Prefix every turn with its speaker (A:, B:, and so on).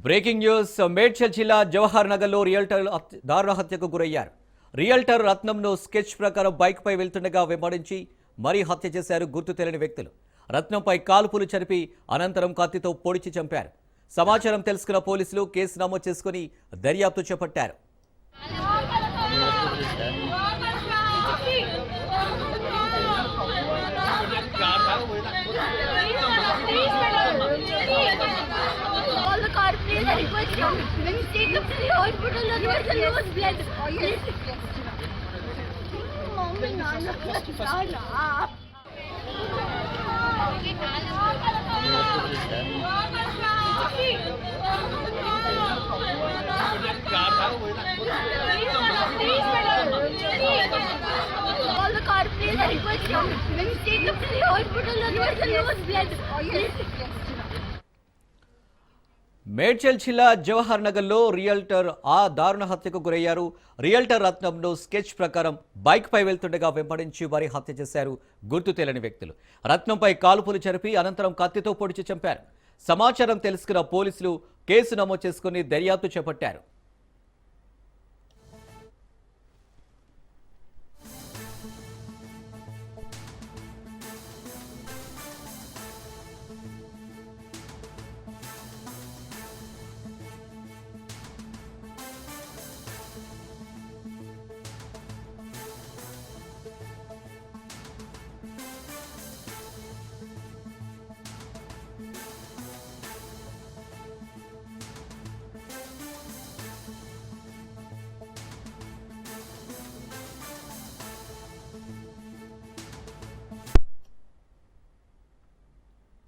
A: Breaking news Medchal జిల్లా జవహర్ నగర్లో realtor దారుణ హత్యకు గురయ్యారు. రియల్టర్ రత్నంను స్కెచ్ ప్రకారం బైక్ పై వెళ్తుండగా వెంబడించి మరీ హత్య చేశారు గుర్తు తెలియని వ్యక్తులు. రత్నంపై కాల్పులు జరిపి అనంతరం కత్తితో పొడిచి చంపారు. సమాచారం తెలుసుకున్న పోలీసులు కేసు నమోదు చేసుకుని దర్యాప్తు చేపట్టారు.
B: Please, I request you. When you take him to the hospital, otherwise he'll lose blood. Mommy, Nana, Nana. Call the car, please, I request you. When you take him to the hospital, otherwise he'll lose blood.
A: Medchal జిల్లా జవహర్ నగర్లో realtor దారుణ హత్యకు గురయ్యారు. Realtor రత్నంను sketch ప్రకారం bike పై వెళ్తుండగా వెంబడించి వారి హత్య చేశారు గుర్తు తెలియని వ్యక్తులు. రత్నంపై కాల్పులు జరిపి అనంతరం కత్తితో పొడిచి చంపారు. సమాచారం తెలుసుకున్న పోలీసులు కేసు నమోదు చేసుకుని దర్యాప్తు చేపట్టారు.